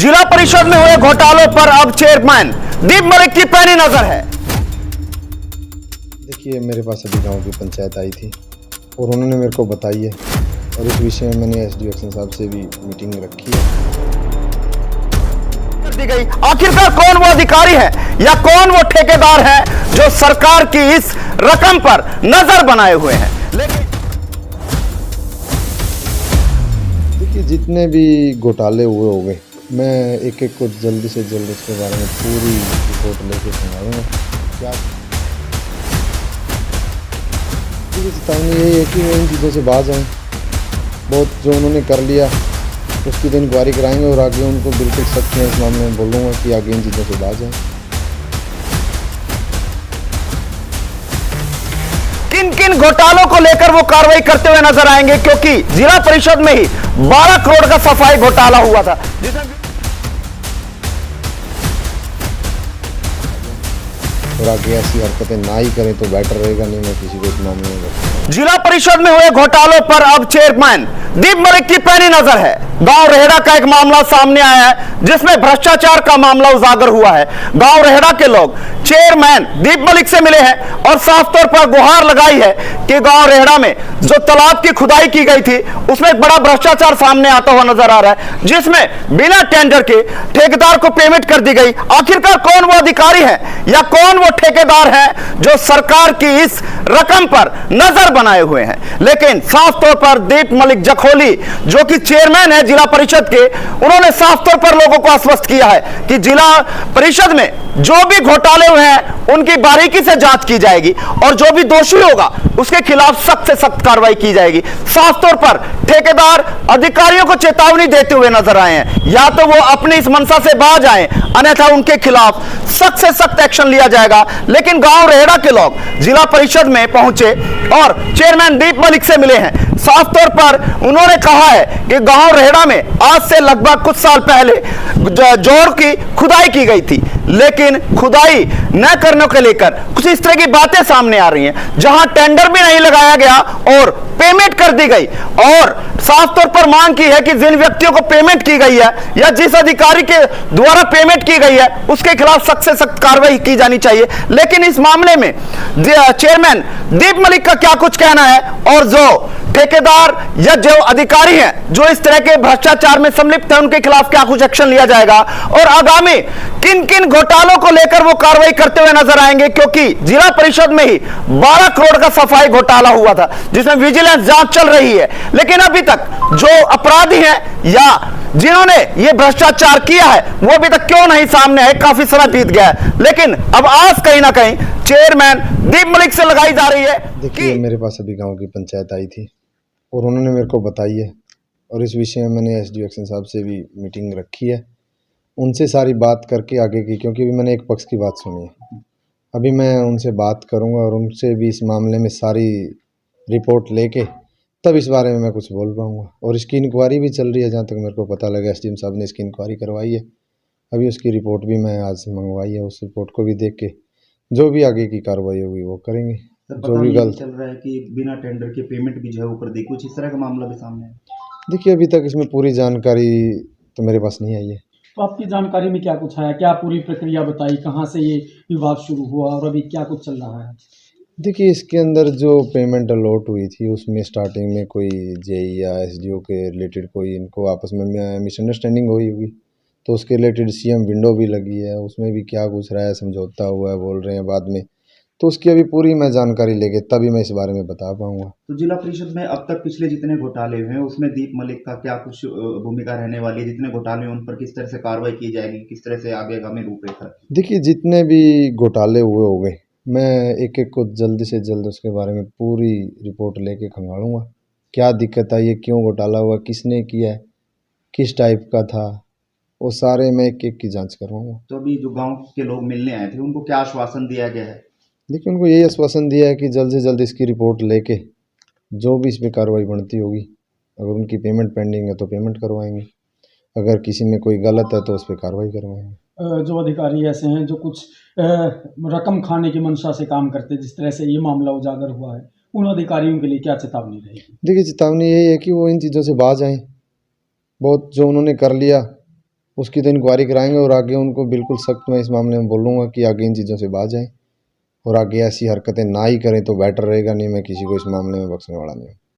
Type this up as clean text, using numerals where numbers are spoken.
जिला परिषद में हुए घोटालों पर अब चेयरमैन दीप मलिक की पैनी नजर है। देखिए, मेरे पास अभी गांव की पंचायत आई थी और उन्होंने मेरे को बताई है और इस विषय में मैंने एसडीओ एक्शन साहब से भी मीटिंग रखी है। कर दी गई। आखिरकार कौन वो अधिकारी है या कौन वो ठेकेदार है जो सरकार की इस रकम पर नजर बनाए हुए हैं। लेकिन देखिए, जितने भी घोटाले हुए होंगे मैं एक एक को जल्दी से जल्द उसके बारे में पूरी रिपोर्ट लेके सुनाऊंगा। क्या चेतावनी यही है कि वो इन चीज़ों से बाज आएँ। बहुत जो उन्होंने कर लिया उसकी तो इंक्वायरी कराएंगे और आगे उनको बिल्कुल सच में इस मामले में बोलूँगा कि आगे इन चीज़ों से बाज आएँ। किन किन घोटालों को लेकर वो कार्रवाई करते हुए नजर आएंगे, क्योंकि जिला परिषद में ही 12 करोड़ का सफाई घोटाला हुआ था और आगे ऐसी हरकतें ना ही करें तो बेटर रहेगा। नहीं मैं किसी को इस मामले में बताऊंगा। जिला परिषद में हुए घोटालों पर अब चेयरमैन दीप मलिक की पैनी नजर है। गांव रेहड़ा का एक मामला सामने आया है जिसमें भ्रष्टाचार का मामला उजागर हुआ है। गांव रेहड़ा के लोग चेयरमैन दीप मलिक से मिले हैं और साफ तौर पर गुहार लगाई है कि गांव रेहड़ा में जो तालाब की खुदाई की गई थी उसमें एक बड़ा भ्रष्टाचार सामने आता हुआ नजर आ रहा है, जिसमें बिना टेंडर के ठेकेदार को पेमेंट कर दी गई। आखिरकार कौन वो अधिकारी है या कौन वो ठेकेदार है जो सरकार की इस रकम पर नजर बनाए हुए हैं। लेकिन साफ तौर पर दीप मलिक जखोली जो कि चेयरमैन है जिला परिषद के, उन्होंने साफ तौर पर लोगों को आश्वस्त किया है कि जिला परिषद में जो भी घोटाले हुए हैं उनकी बारीकी से जांच की जाएगी और जो भी दोषी होगा उसके खिलाफ सख्त से सख्त कार्रवाई की जाएगी। साफ तौर पर ठेकेदार अधिकारियों को चेतावनी देते हुए नजर आए हैं, या तो वो अपनी इस मनसा से बाज आए अन्यथा उनके खिलाफ सख्त से सख्त एक्शन लिया जाएगा। लेकिन गांव रेहड़ा के लोग जिला परिषद में पहुंचे और चेयरमैन दीप मलिक से मिले हैं। साफ तौर पर उन्होंने कहा है कि गांव रेहड़ा में आज से लगभग कुछ साल पहले जोर की खुदाई की गई थी, लेकिन खुदाई न करने को लेकर कुछ इस तरह की बातें सामने आ रही हैं जहां टेंडर भी नहीं लगाया गया और पेमेंट कर दी गई। और साफ तौर पर मांग की है कि जिन व्यक्तियों को पेमेंट की गई है या जिस अधिकारी के द्वारा पेमेंट की गई है उसके खिलाफ सख्त से सख्त कार्रवाई की जानी चाहिए। लेकिन इस मामले में चेयरमैन दीप मलिक का क्या कुछ कहना है और जो ठेकेदार या जो अधिकारी हैं जो इस तरह के भ्रष्टाचार में सम्मिलित है उनके खिलाफ क्या कुछ एक्शन लिया जाएगा और आगामी किन किन घोटालों को लेकर वो कार्रवाई करते हुए नजर आएंगे, क्योंकि जिला परिषद में ही 12 करोड़ का सफाई घोटाला हुआ था जिसमें विजिलेंस जांच चल रही है। लेकिन अभी तक जो अपराधी हैं या जिन्होंने ये भ्रष्टाचार किया है वो अभी तक क्यों नहीं सामने है। काफी समय बीत गया है, लेकिन अब आज कहीं ना कहीं चेयरमैन दीप मलिक से लगाई जा रही है। देखिए, मेरे पास अभी गांव की पंचायत आई थी और उन्होंने मेरे को बताई है और इस विषय में मैंने एसडीओ एक्शन साहब से भी मीटिंग रखी है। उनसे सारी बात करके आगे की, क्योंकि अभी मैंने एक पक्ष की बात सुनी है, अभी मैं उनसे बात करूंगा और उनसे भी इस मामले में सारी रिपोर्ट लेके तब इस बारे में मैं कुछ बोल पाऊंगा। और इसकी इंक्वायरी भी चल रही है, जहाँ तक मेरे को पता लगा एसडीएम साहब ने इसकी इंक्वायरी करवाई है। अभी उसकी रिपोर्ट भी मैं आज मंगवाई है, उस रिपोर्ट को भी देख के जो भी आगे की कार्रवाई होगी वो करेंगे। जो भी गलत चल रहा है कि बिना टेंडर के पेमेंट भी जो है वो कर दी, कुछ इस तरह का मामला भी सामने है। देखिए, अभी तक इसमें पूरी जानकारी तो मेरे पास नहीं आई है। तो आपकी जानकारी में क्या कुछ आया, क्या पूरी प्रक्रिया बताई, कहाँ से ये विवाद शुरू हुआ और अभी क्या कुछ चल रहा है? देखिए, इसके अंदर जो पेमेंट अलॉट हुई थी उसमें स्टार्टिंग में कोई जेई या एसडीओ के रिलेटेड कोई इनको आपस में मिसअंडरस्टैंडिंग हुई होगी, तो उसके रिलेटेड सीएम विंडो भी लगी है, उसमें भी क्या कुछ रहा है समझौता हुआ है बोल रहे हैं बाद में, तो उसकी अभी पूरी मैं जानकारी लेके तभी मैं इस बारे में बता पाऊंगा। तो जिला परिषद में अब तक पिछले जितने घोटाले हुए हैं उसमें दीप मलिक का क्या कुछ भूमिका रहने वाली है? जितने घोटाले हैं उन पर किस तरह से कार्रवाई की जाएगी, किस तरह से आगे हमें रूपरेखा? देखिए, जितने भी घोटाले हुए होंगे मैं एक एक को जल्दी से जल्द उसके बारे में पूरी रिपोर्ट लेके खंगालूंगा। क्या दिक्कत आई है, क्यों घोटाला हुआ, किसने किया है, किस टाइप का था, वो सारे मैं एक एक की जांच करवाऊंगा। तो अभी जो गांव के लोग मिलने आए थे उनको क्या आश्वासन दिया गया है? देखिए, उनको यही आश्वासन दिया है कि जल्द से जल्द इसकी रिपोर्ट लेके जो भी इसमें कार्रवाई बनती होगी, अगर उनकी पेमेंट पेंडिंग है तो पेमेंट करवाएंगे, अगर किसी में कोई गलत है तो उस पर कार्रवाई करवाएंगे। जो अधिकारी ऐसे हैं जो कुछ रकम खाने की मंशा से काम करते हैं, जिस तरह से ये मामला उजागर हुआ है, उन अधिकारियों के लिए क्या चेतावनी रहेगी? देखिए, चेतावनी यही है कि वो इन चीज़ों से बाज आएँ। बहुत जो उन्होंने कर लिया उसकी तो इंक्वायरी कराएंगे और आगे उनको बिल्कुल सख्त मैं इस मामले में बोलूँगा कि आगे इन चीज़ों से बाज जाएं और आगे ऐसी हरकतें ना ही करें तो बेटर रहेगा। नहीं, मैं किसी को इस मामले में बख्शने वाला नहीं हूँ।